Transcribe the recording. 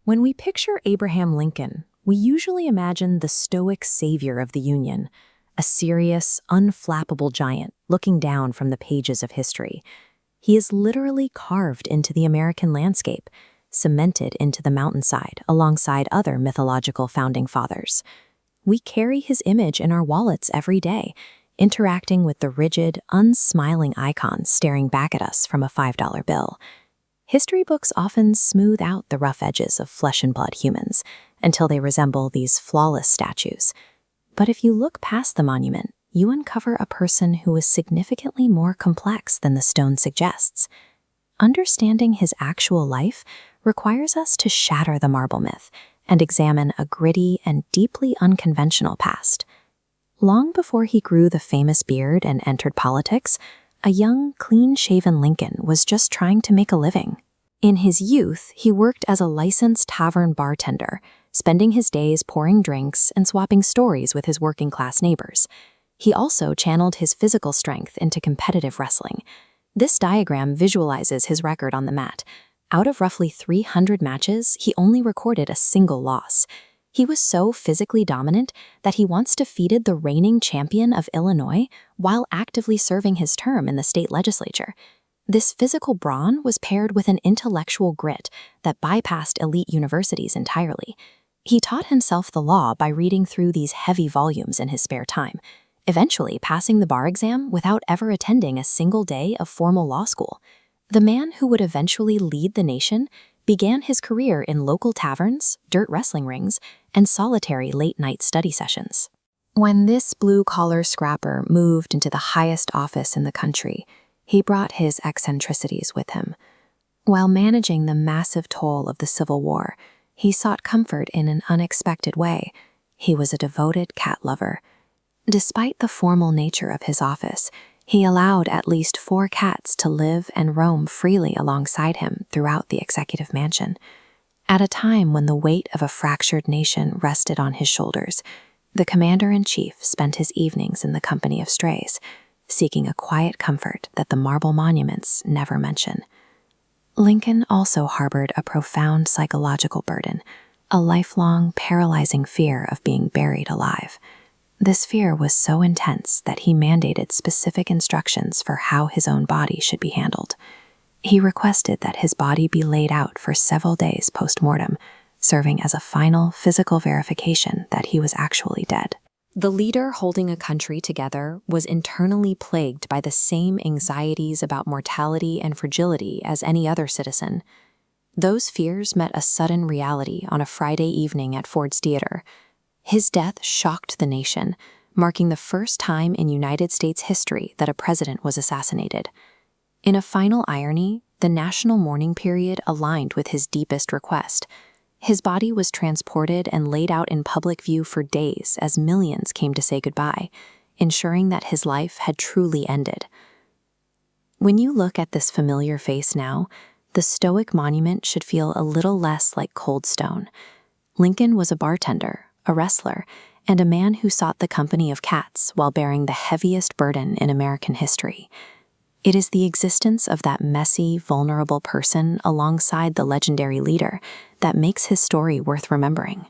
When we picture Abraham Lincoln, we usually imagine the stoic savior of the Union, a serious, unflappable giant looking down from the pages of history. He is literally carved into the American landscape, cemented into the mountainside alongside other mythological founding fathers. We carry his image in our wallets every day, interacting with the rigid, unsmiling icons staring back at us from a $5 bill. History books often smooth out the rough edges of flesh and blood humans until they resemble these flawless statues. But if you look past the monument, you uncover a person who is significantly more complex than the stone suggests. Understanding his actual life requires us to shatter the marble myth and examine a gritty and deeply unconventional past. Long before he grew the famous beard and entered politics, a young, clean-shaven Lincoln was just trying to make a living. In his youth, he worked as a licensed tavern bartender, spending his days pouring drinks and swapping stories with his working-class neighbors. He also channeled his physical strength into competitive wrestling. This diagram visualizes his record on the mat. Out of roughly 300 matches, he only recorded a single loss. He was so physically dominant that he once defeated the reigning champion of Illinois while actively serving his term in the state legislature. This physical brawn was paired with an intellectual grit that bypassed elite universities entirely. He taught himself the law by reading through these heavy volumes in his spare time, eventually passing the bar exam without ever attending a single day of formal law school. The man who would eventually lead the nation began his career in local taverns, dirt wrestling rings, and solitary late-night study sessions. When this blue-collar scrapper moved into the highest office in the country, he brought his eccentricities with him. While managing the massive toll of the Civil War, he sought comfort in an unexpected way. He was a devoted cat lover. Despite the formal nature of his office, he allowed at least 4 cats to live and roam freely alongside him throughout the executive mansion. At a time when the weight of a fractured nation rested on his shoulders, the commander-in-chief spent his evenings in the company of strays, seeking a quiet comfort that the marble monuments never mention. Lincoln also harbored a profound psychological burden, a lifelong, paralyzing fear of being buried alive. This fear was so intense that he mandated specific instructions for how his own body should be handled. He requested that his body be laid out for several days post-mortem, serving as a final physical verification that he was actually dead. The leader holding a country together was internally plagued by the same anxieties about mortality and fragility as any other citizen. Those fears met a sudden reality on a Friday evening at Ford's Theater. His death shocked the nation, marking the first time in United States history that a president was assassinated. In a final irony, the national mourning period aligned with his deepest request. His body was transported and laid out in public view for days as millions came to say goodbye, ensuring that his life had truly ended. When you look at this familiar face now, the stoic monument should feel a little less like cold stone. Lincoln was a bartender, a wrestler, and a man who sought the company of cats while bearing the heaviest burden in American history. It is the existence of that messy, vulnerable person alongside the legendary leader that makes his story worth remembering.